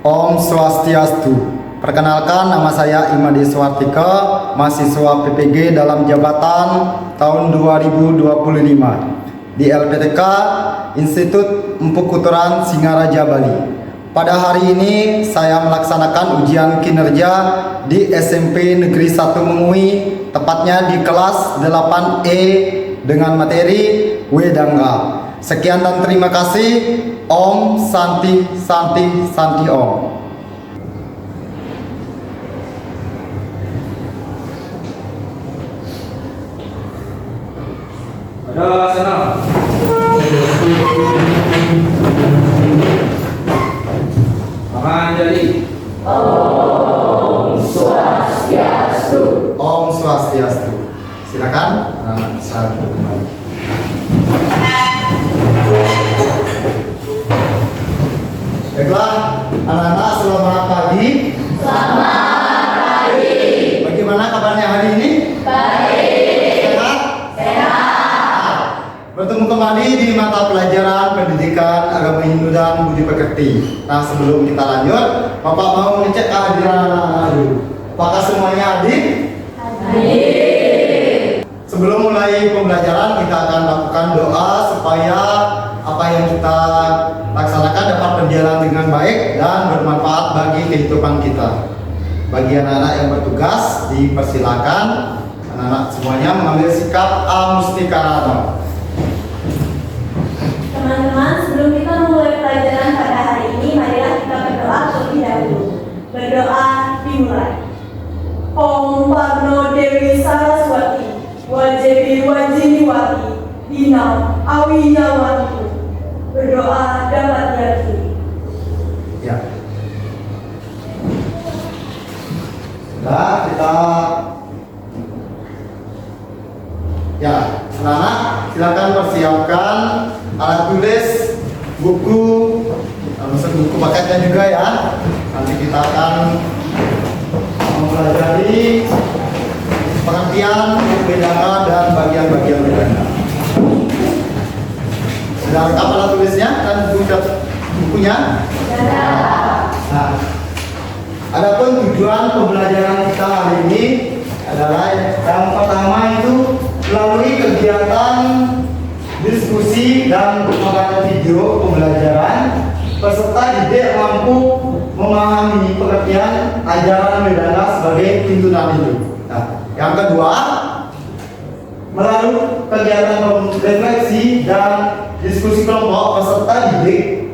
Om Swastiastu. Perkenalkan, nama saya Imadi Swartika, mahasiswa PPG dalam jabatan tahun 2025 di LPTK Institut Empu Kuturan Singaraja, Bali. Pada hari ini saya melaksanakan ujian kinerja di SMP Negeri 1 Mengui, tepatnya di kelas 8E dengan materi Wedangga. Sekian dan terima kasih. Om Santi Santi Santi Om. Ada sana. Tangan jadi. Om Swastiastu. Om Swastiastu. Silakan saya kembali. Baiklah, anak-anak, selamat pagi. Selamat pagi. Bagaimana kabarnya hari ini? Baik. Sehat? Sehat. Bertemu kembali di mata pelajaran Pendidikan Agama Hindu dan Budi Pekerti. Nah, sebelum kita lanjut, Bapak mau ngecek kehadiran anak-anak dulu. Apakah semuanya hadir? Hadir. Sebelum mulai pembelajaran, kita akan lakukan doa supaya apa yang kita laksanakan dapat berjalan dengan baik dan bermanfaat bagi kehidupan kita. Bagi anak-anak yang bertugas, dipersilakan anak-anak semuanya mengambil sikap amustikarana. Teman-teman, sebelum kita mulai pelajaran pada hari ini, marilah kita berdoa terlebih dahulu. Berdoa dimulai. Om Parno Dewi Saraswati, Wajebi Wajiniwati, Dina Awiyawantu. Berdoa dapat diakhiri. Ya. Sudah, kita ya, anak-anak silakan persiapkan alat tulis, buku, termasuk buku paketnya juga ya. Nanti kita akan mempelajari pengertian Wedangga dan bagian-bagian Wedangga. Sudah lengkap alat tulisnya dan bukunya? Nah, adapun tujuan pembelajaran kita hari ini adalah yang pertama itu melalui kegiatan diskusi dan pembuatan video pembelajaran, peserta didik mampu memahami pengertian ajaran Wedangga sebagai tuntunan hidup. Nah, yang kedua, melalui kegiatan refleksi dan diskusi kelompok, peserta didik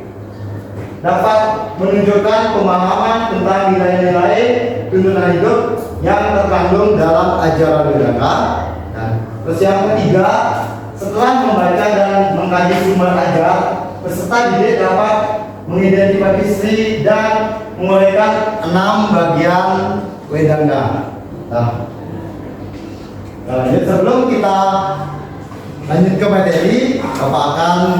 dapat menunjukkan pemahaman tentang nilai-nilai tuntunan hidup yang terkandung dalam ajaran Wedangga. Nah, terus yang ketiga, setelah membaca dan mengkaji sumber ajar, peserta didik dapat mengidentifikasi dan menguraikan 6 bagian Wedangga. Nah, sebelum kita lanjut ke materi, Bapak akan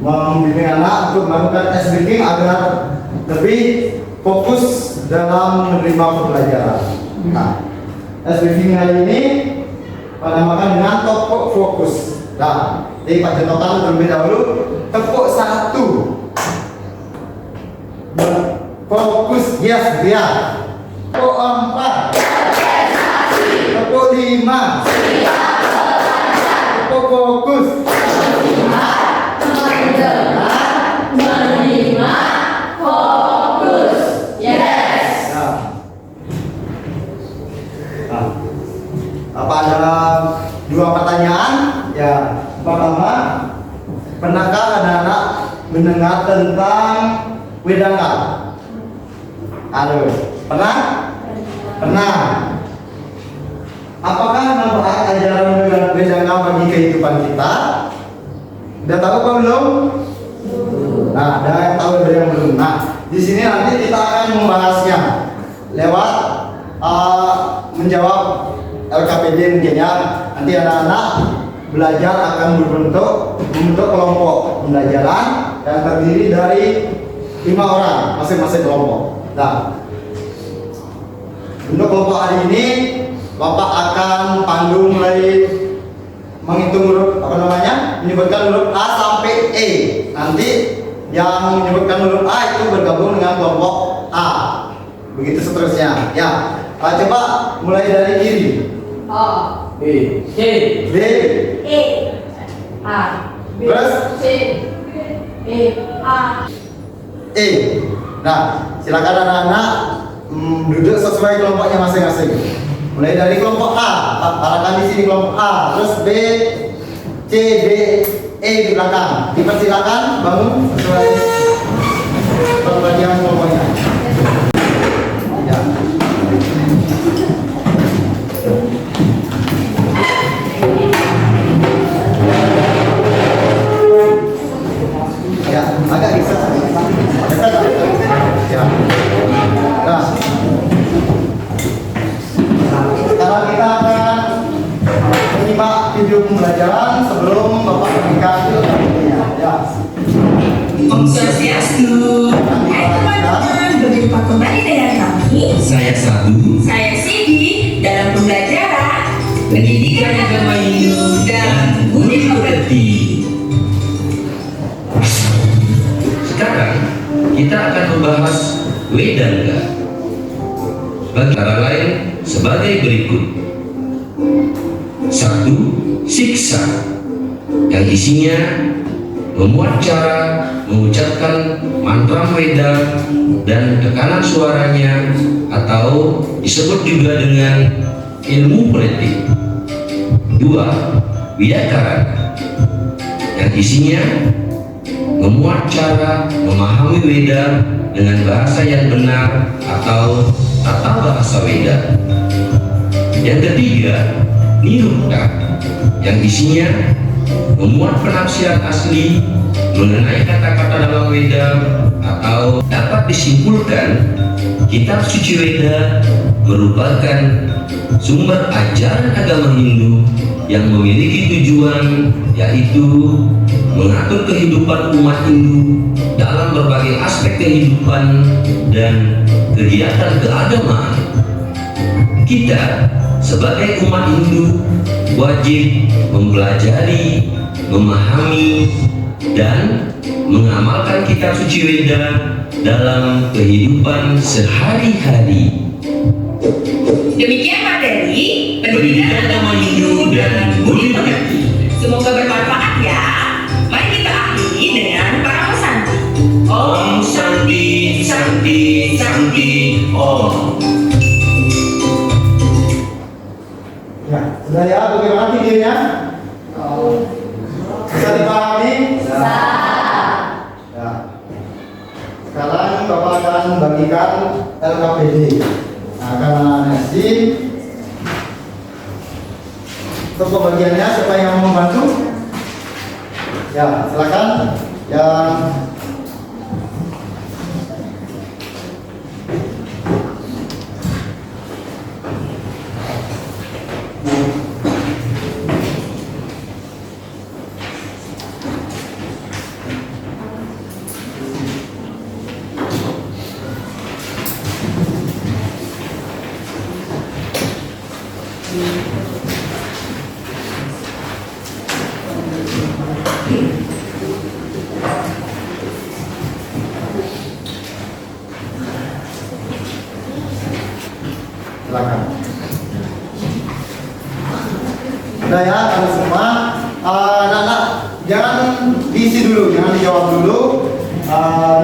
membimbing anak untuk melakukan ice breaking agar lebih fokus dalam menerima pembelajaran. Nah, ice breaking hari ini dinamakan dengan tepuk fokus. Nah, jadi Pak Jenokan terlebih dahulu tepuk 1. Fokus, yes, dia. Tepuk 4. Tepuk 5. Tepuk fokus. Menerima fokus. Yes. Nah, apa ada 2 pertanyaan? Ya, pertama, pernahkah anak-anak mendengar tentang Wedangga? Halo, pernah? Pernah. Apakah manfaat ajaran Wedangga bagi kehidupan kita? Udah tahu apa belum? Nah, ada yang tahu, ada yang belum. Nah, di sini nanti kita akan membahasnya lewat menjawab LKPD mungkin ya. Nanti anak-anak belajar akan membentuk kelompok pembelajaran yang terdiri dari 5 orang masing-masing kelompok. Nah, untuk kelompok hari ini Bapak akan pandu mulai menghitung huruf menyebutkan huruf A sampai E. Nanti yang menyebutkan huruf A itu bergabung dengan kelompok A. Begitu seterusnya. Ya, coba mulai dari kiri. O. B. C. B, E. A. terus C. E. A. E. Nah, silakan anak-anak duduk sesuai kelompoknya masing-masing. Mulai dari kelompok A, arahkan di sini kelompok A, terus B, C, D, E di belakang. Dipersilakan bangun sesuai pembagian kelompoknya. Ya. Ya, agak bisa. Ya. Nah, sekarang kita akan menyimak video pembelajaran sebelum Bapak berikan ilmunya. Ya. Om Swastiastu. Hai teman-teman, berjumpa kembali dengan kami. Saya Sadu. Saya Sidi dalam pembelajaran Pendidikan Agama Hindu dan Budi Pekerti. Sekarang kita akan membahas Vedanga. Bagi antara lain sebagai berikut. 1. Siksa, yang isinya memuat cara mengucapkan mantra Veda dan tekanan suaranya, atau disebut juga dengan ilmu politik. 2. Wiyakarana, yang isinya memuat cara memahami Veda dengan bahasa yang benar atau tata bahasa Veda. Yang ketiga, Nirukta, yang isinya memuat penafsiran asli mengenai kata-kata dalam Veda, atau dapat disimpulkan kitab suci Veda merupakan sumber ajaran agama Hindu yang memiliki tujuan, yaitu mengatur kehidupan umat Hindu dalam berbagai aspek kehidupan dan kegiatan keagamaan. Kita sebagai umat Hindu wajib mempelajari, memahami, dan mengamalkan kitab suci Veda dalam kehidupan sehari-hari. Demikian materi Pendidikan Agama Hindu dan Budi Pekerti. Semoga bermanfaat ya. Mari kita akhiri dengan para pesanti. Om Santi Santi Santi Om. Ya, sudah ya, bagaimana videonya? Bisa dipahami? Ya. Sekarang Bapak akan bagikan LKPD. Nah, karena SIM untuk pembagiannya, siapa yang mau membantu? Ya, silakan. Yang silakan. Udah ya, kalau semua anak-anak jangan diisi dulu, jangan dijawab dulu.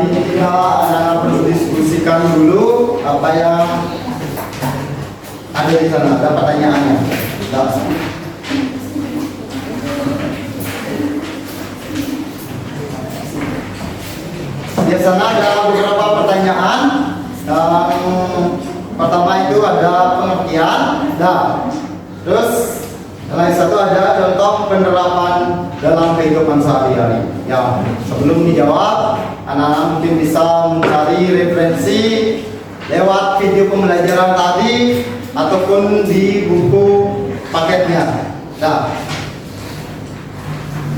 Ini kita anak-anak perlu diskusikan dulu apa yang ada di sana, ada pertanyaannya. Nah. Di sana ada beberapa pertanyaan. Pertama itu ada pengertian. Nah, terus yang satu ada contoh penerapan dalam kehidupan sehari-hari. Ya, sebelum dijawab, anak-anak mungkin bisa mencari referensi lewat video pembelajaran tadi ataupun di buku paketnya. Nah,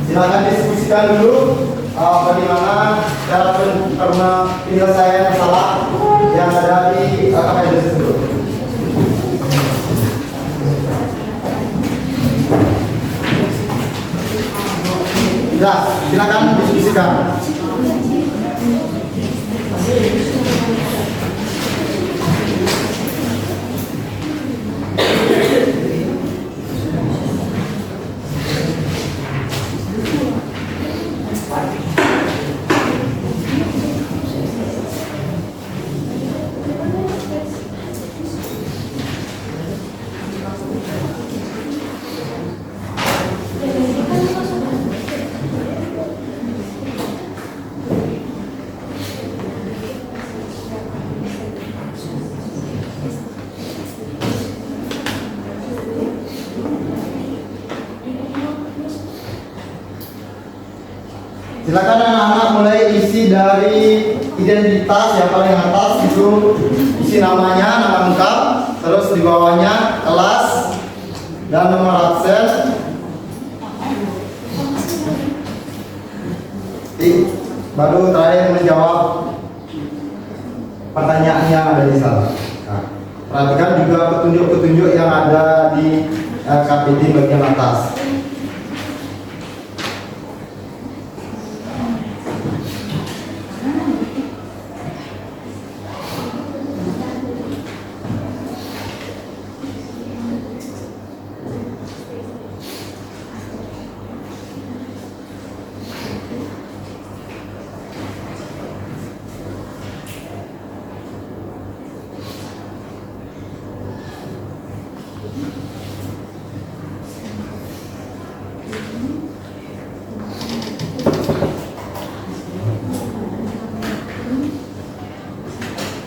silakan diskusikan dulu bagaimana cara penyelesaian masalah yang ada di KPD tersebut. Nah, silakan diskusikan. Silakan anak-anak mulai isi dari identitas yang paling atas itu isi namanya, nama lengkap, terus di bawahnya kelas dan nomor absen. Baru terakhir menjawab pertanyaan yang ada di sana. Nah, perhatikan juga petunjuk-petunjuk yang ada di KPD bagian atas.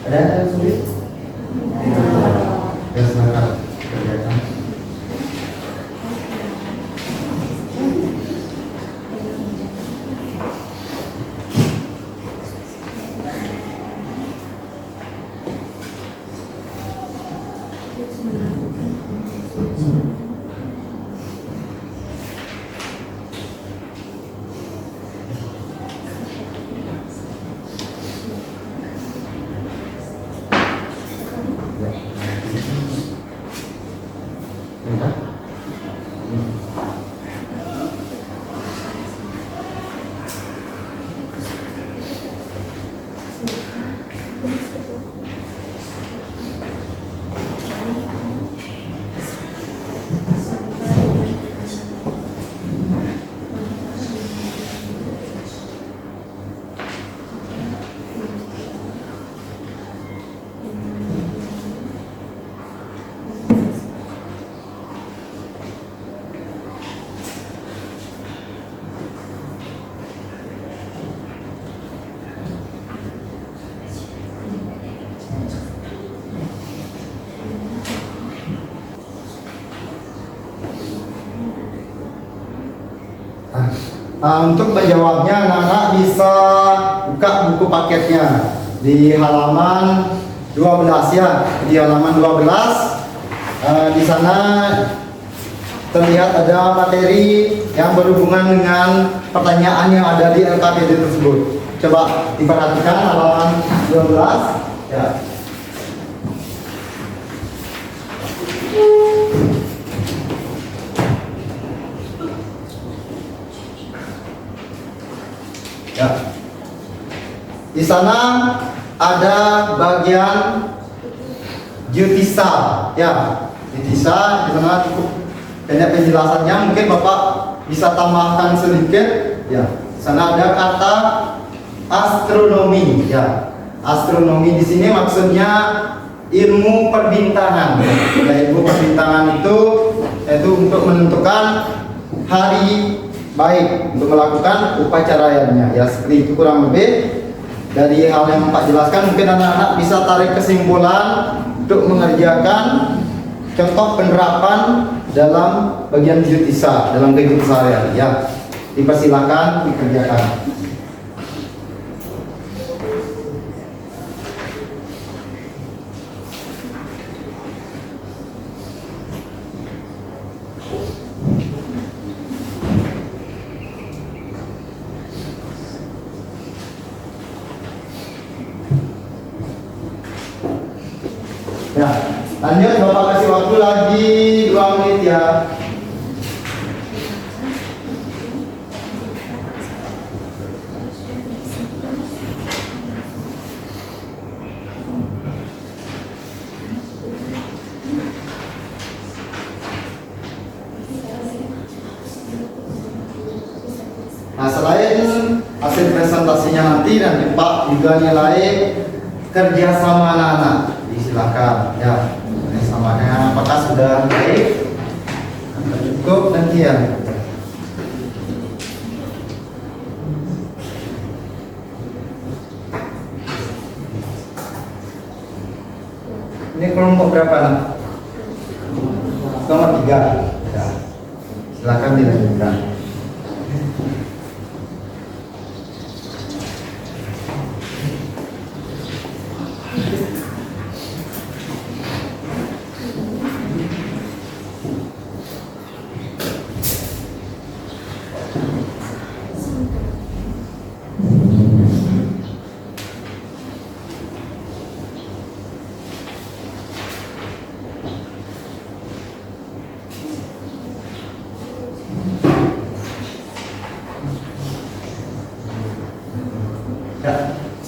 Ada yang sulit? Ya, silakan kerjakan. Untuk menjawabnya, anak-anak bisa buka buku paketnya di halaman 12 ya. Di halaman 12 di sana terlihat ada materi yang berhubungan dengan pertanyaan yang ada di LKPD tersebut. Coba diperhatikan halaman 12 ya. Ya. Di sana ada bagian Jutisa, ya. Jutisa di sana cukup banyak penjelasannya. Mungkin Bapak bisa tambahkan sedikit. Ya. Di sana ada kata astronomi, ya. Astronomi di sini maksudnya ilmu perbintangan. Ya, ilmu perbintangan itu yaitu untuk menentukan hari baik untuk melakukan upacaranya, ya seperti itu kurang lebih dari hal yang Pak jelaskan. Mungkin anak-anak bisa tarik kesimpulan untuk mengerjakan contoh penerapan dalam bagian Jutisa dalam kehidupan sehari-hari, ya. Dipersilakan dikerjakan. Ya, lanjut Bapak kasih waktu lagi 2 menit ya. Nah, selain hasil presentasinya nanti Pak juga nilai kerjasama anak-anak. Silakan ya, kerjasamanya apakah sudah baik? Cukup nanti ya. Ini kelompok berapa nak? Nomor 3 ya. Silakan dilanjutkan.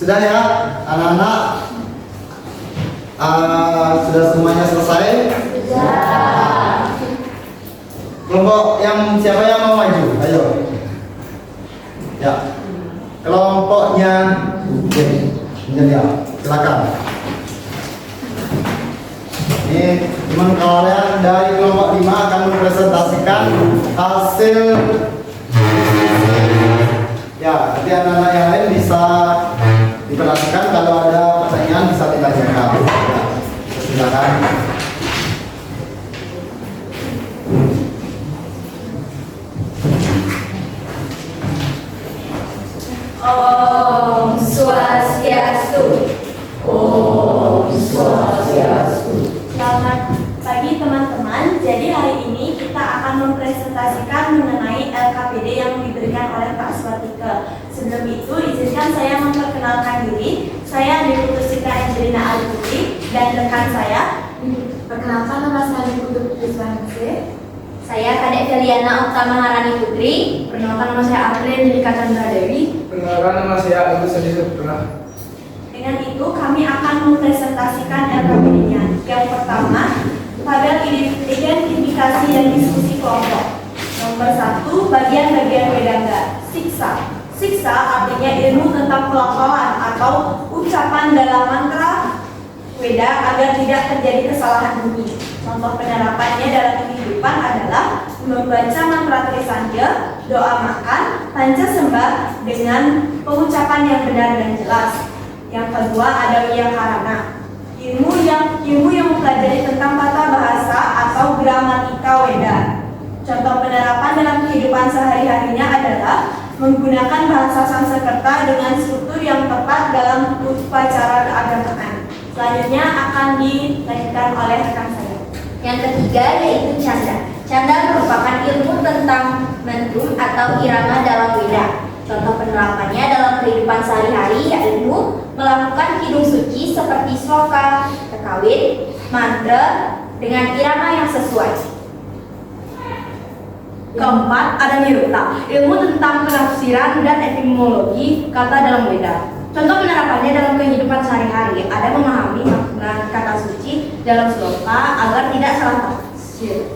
Sudah ya, anak-anak? Sudah semuanya selesai? Kelompok yang siapa yang mau maju? Ayo. Ya. Kelompoknya ya, silakan. Ini teman kalian dari kelompok 5 akan mempresentasikan hasil. Ya, nanti anak-anak yang lain bisa diperhatikan, kalau ada pertanyaan bisa ditanyakan. Ya, silakan. Om Swastiastu. Om Swastiastu. Selamat pagi teman-teman. Jadi hari ini kita akan mempresentasikan mengenai LKPD yang diberikan oleh Pak Swatike. Sebelum itu izinkan saya memperkenalkan diri. Saya Deputusita Angelina Alputri dan rekan saya. Perkenalkan, nama saya Putri Swanse. Saya Kadek Feliana Utama Harani Putri. Perkenalkan, nama saya April Lilika Chandra Dewi. Perkenalkan, nama saya Agus Adi Saputra. Dengan itu kami akan mempresentasikan LKPD-nya. Yang pertama, tabel identifikasi dan diskusi kelompok. Nomor 1, bagian-bagian wedangga. Siksa. Siksa artinya ilmu tentang pelafalan atau ucapan dalam mantra Weda agar tidak terjadi kesalahan bunyi. Contoh penerapannya dalam kehidupan adalah membaca mantra Trisandya, doa makan, panca sembah dengan pengucapan yang benar dan jelas. Yang kedua ada wiyakarana, ilmu yang mempelajari tentang tata bahasa atau gramatika Weda. Contoh penerapan dalam kehidupan sehari-harinya adalah menggunakan bahasa Sanskerta dengan struktur yang tepat dalam upacara keagamaan. Selanjutnya akan dilanjutkan oleh rekan saya. Yang ketiga yaitu canda. Canda merupakan ilmu tentang mendung atau irama dalam Weda. Contoh penerapannya dalam kehidupan sehari-hari yaitu melakukan kidung suci seperti sloka, tekawin, mantra dengan irama yang sesuai. Keempat, ada nirukta, ilmu tentang penafsiran dan etimologi kata dalam Weda. Contoh penerapannya dalam kehidupan sehari-hari ada memahami makna kata suci dalam sloka agar tidak salah tafsir.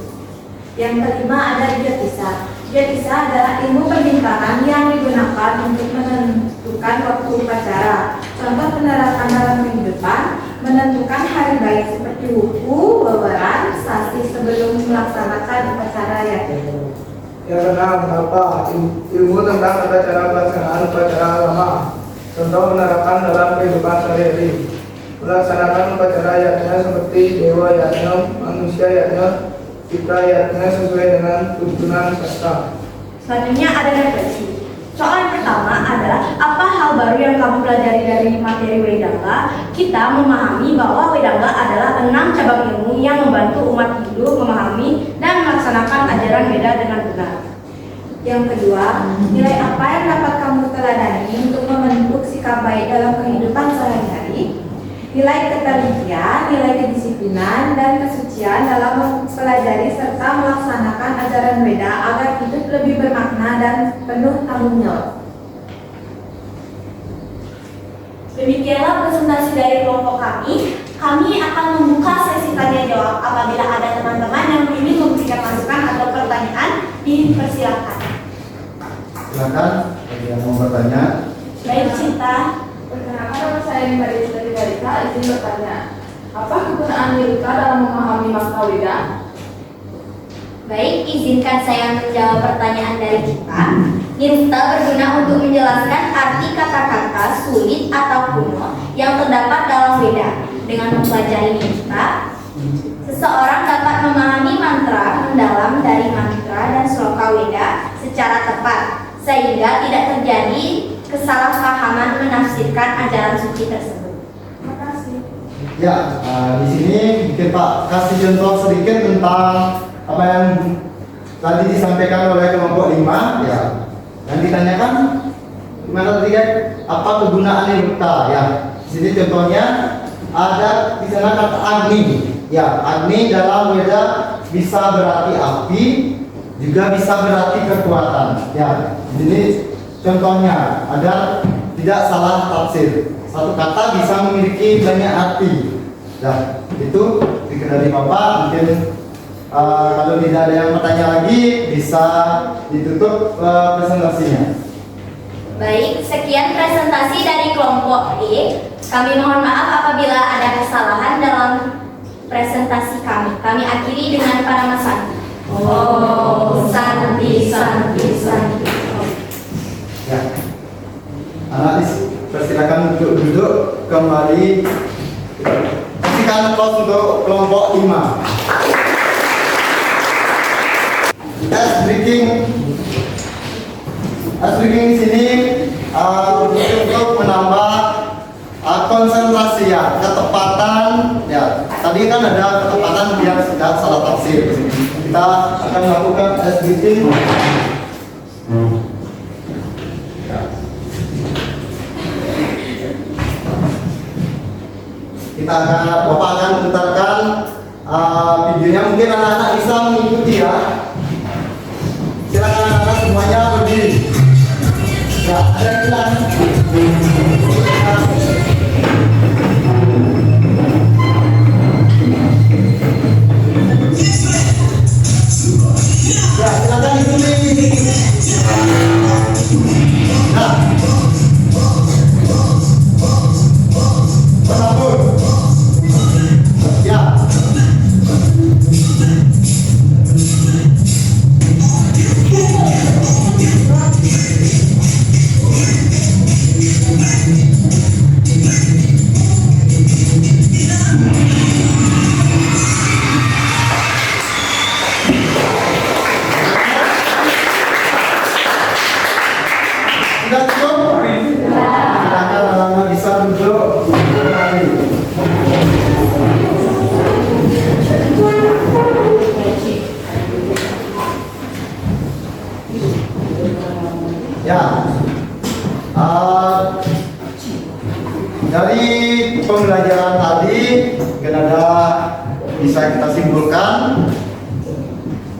Yang kelima ada Jyotisa. Jyotisa adalah ilmu perbintangan yang digunakan untuk menentukan waktu upacara. Contoh penerapan dalam kehidupan menentukan hari baik seperti wuku, weweran, sasi sebelum melaksanakan upacara yaitu. Yang keenam, apa? Ilmu tentang tata cara pelaksanaan upacara agama. Contoh penerapan dalam kehidupan sehari-hari. Melaksanakan upacara yatnya seperti dewa yatnya, manusia yatnya, kita yatnya sesuai dengan tuntunan sastra. Selanjutnya ada refleksi. Soal yang pertama adalah apa hal baru yang kamu pelajari dari materi Wedangga? Kita memahami bahwa Wedangga adalah 6 cabang ilmu yang membantu umat Hindu memahami dan melaksanakan ajaran Weda dengan benar. Yang kedua, nilai apa yang dapat kamu teladani untuk membentuk sikap baik dalam kehidupan sehari-hari? Nilai ketelitian, nilai kedisiplinan, dan kesucian dalam mempelajari serta melaksanakan ajaran Weda agar hidup lebih bermakna dan penuh tanggung jawab. Demikianlah presentasi dari kelompok kami. Kami akan membuka sesi tanya jawab. Apabila ada teman-teman yang ingin memberikan masukan atau pertanyaan, dipersilakan. Silakan, bagi yang mau bertanya. Baik, Cinta. Perkenalkan, nama saya Marisa dari Barita. Izin bertanya, apa kegunaan nirukta dalam memahami makna Weda? Baik, izinkan saya menjawab pertanyaan dari kita. Nirukta berguna untuk menjelaskan arti kata-kata sulit atau kuno yang terdapat dalam Weda. Dengan mempelajari nirukta, seseorang dapat memahami mantra mendalam dari mantra dan sloka Weda secara tepat, sehingga tidak terjadi kesalahpahaman menafsirkan ajaran suci tersebut. Terima kasih. Ya, di sini mungkin Pak kasih contoh sedikit tentang apa yang tadi disampaikan oleh kelompok 5. Ya, yang ditanyakan gimana tadi kan? Apa kegunaan nirukta? Ya, di sini contohnya ada di sana kata Agni. Ya, Agni dalam Weda bisa berarti api, juga bisa berarti kekuatan. Ya, jadi contohnya ada tidak salah tafsir. Satu kata bisa memiliki banyak arti. Nah, itu dikenali Bapak. Mungkin kalau tidak ada yang bertanya lagi, bisa ditutup presentasinya. Baik, sekian presentasi dari kelompok E. Kami mohon maaf apabila ada kesalahan dalam presentasi kami. Kami akhiri dengan para santi. Oh, santi, santi, santi. Ya. Anak persilakan untuk duduk kembali. Kasihkan aplaus untuk kelompok 5. Ice breaking di sini untuk menambah konsentrasi ya, ketepatan ya. Tadi kan ada ketepatan biar tidak salah tafsir. Kita akan melakukan ice breaking. Ya. Bapak akan putarkan videonya. Mungkin anak-anak bisa mengikuti ya. Silakan anak-anak semuanya berdiri. Ya, ada silakan. Ya, silakan ikuti. Nah. Bersambut. Ya. Sudah cukup? Silakan anak-anak bisa duduk kembali. Ya, dari pembelajaran tadi kan ada bisa kita simpulkan.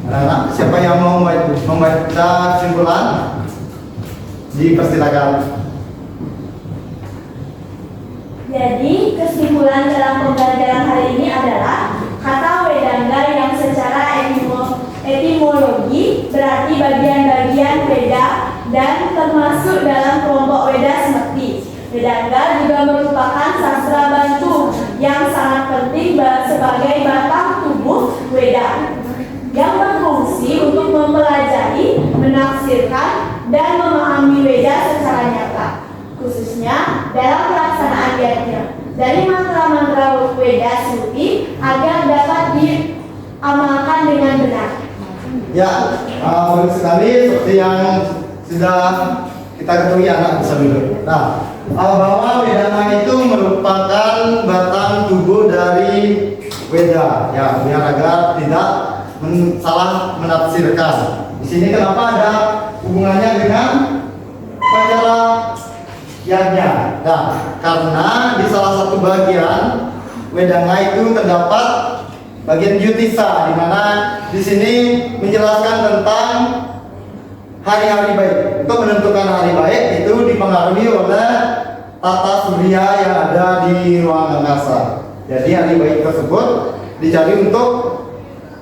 Anak-anak, siapa yang mau membaca simpulan? Dipersilakan. Jadi kesimpulan dalam pembelajaran hari ini adalah kata wedangga yang secara etimologi berarti bagian-bagian weda dan termasuk dalam kelompok weda semeti. Wedangga juga merupakan sastra bantu yang sangat penting sebagai batang tubuh weda yang berfungsi untuk mempelajari, menafsirkan, dan memahami weda secara nyata, khususnya dalam pelaksanaan yajna dari mantra-mantra weda suci agar dapat diamalkan dengan benar. Ya, bagus sekali seperti yang sudah kita ketahui anak bisa dulu. Nah, bahwa wedana itu merupakan batang tubuh dari weda, ya, biar agar tidak salah menafsirkan. Di sini kenapa ada hubungannya dengan upacara yajna? Nah, karena di salah satu bagian wedanga itu terdapat bagian yutisa, di mana di sini menjelaskan tentang hari-hari baik. Untuk menentukan hari baik itu dipengaruhi oleh tata surya yang ada di ruang angkasa. Jadi hari baik tersebut dicari untuk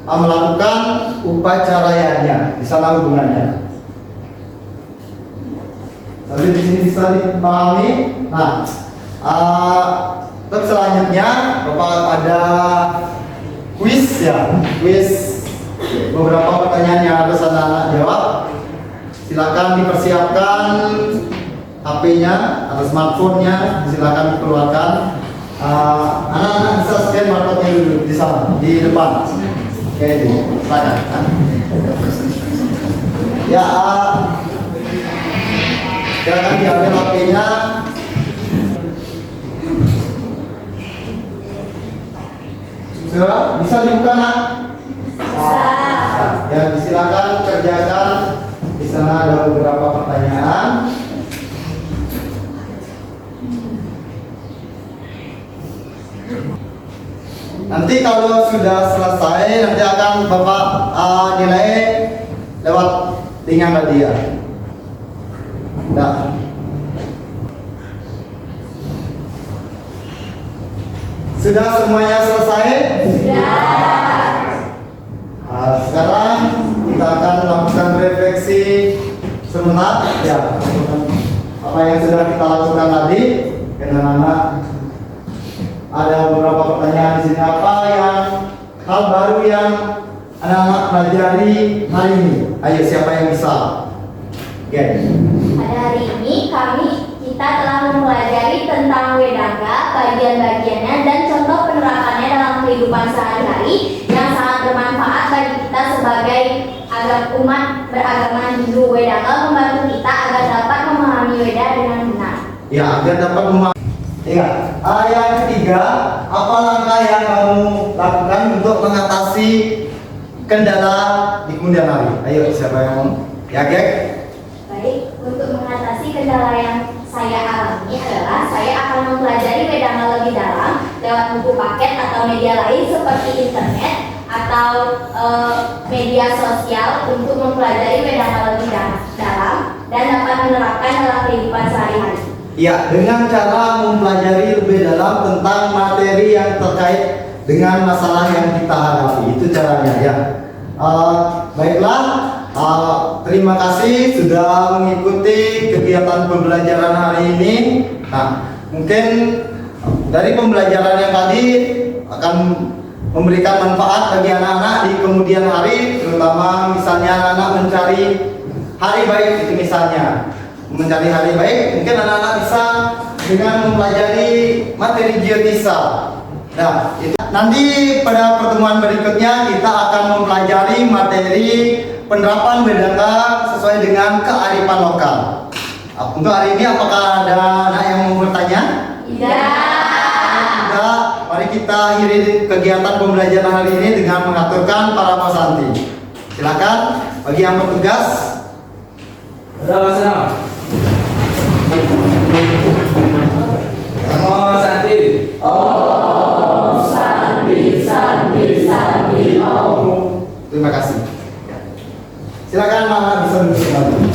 melakukan upacara yajna. Di sana hubungannya. Tapi di sini bisa dipahami. Nah, terus selanjutnya Bapak ada kuis ya, kuis beberapa pertanyaan yang harus anak-anak jawab. Silakan dipersiapkan HP-nya atau smartphone-nya, silakan dikeluarkan. Anak-anak bisa scan barcode-nya dulu di sana, di depan. Oke, silakan. Ya, silakan diambil HP-nya. Sudah bisa dibuka, nak? Ya, silakan kerjakan. Di sana ada beberapa pertanyaan. Nanti kalau sudah selesai, nanti akan Bapak nilai lewat link yang tadi ya. Nah, Sudah semuanya selesai? Sekarang kita akan melakukan refleksi sebentar ya, apa yang sudah kita lakukan tadi. Anak-anak ada beberapa pertanyaan di sini. Apa yang hal baru yang anak-anak pelajari hari ini? Ayo, siapa yang bisa? Oke. Pada hari ini kita telah mempelajari tentang Wedanga, bagian-bagiannya dan contoh penerapannya dalam kehidupan sehari-hari yang sangat bermanfaat bagi kita sebagai umat beragama Hindu. Wedanga membantu kita agar dapat memahami Weda dengan benar. Ya, agar dapat memahami. Ya, yang ketiga, apa langkah yang kamu lakukan untuk mengatasi kendala di kemudian hari? Ayo, siapa yang mau? Ya, Gek? Baik, untuk mengatasi kendala yang saya alami adalah saya akan mempelajari Wedanga lebih dalam lewat buku paket atau media lain seperti internet atau media sosial untuk mempelajari Wedanga lebih dalam dan dapat menerapkan dalam kehidupan sehari-hari. Ya, dengan cara mempelajari lebih dalam tentang materi yang terkait dengan masalah yang kita hadapi. Itu caranya ya. Baiklah, terima kasih sudah mengikuti kegiatan pembelajaran hari ini. Nah, mungkin dari pembelajaran yang tadi akan memberikan manfaat bagi anak-anak di kemudian hari, terutama misalnya anak-anak mencari hari baik. Itu misalnya mencari hari baik, mungkin anak-anak bisa dengan mempelajari materi geodesa. Nah, nanti pada pertemuan berikutnya kita akan mempelajari materi penerapan Wedanga sesuai dengan kearifan lokal. Untuk hari ini apakah ada anak yang mau bertanya? Tidak. Mari kita akhiri kegiatan pembelajaran hari ini dengan mengaturkan para Masanti. Silakan bagi yang bertugas. Sama-sama. Om Santi. Om Santi, Santi, Santi, Om. Terima kasih. Silakan Mama bisa duduk kembali.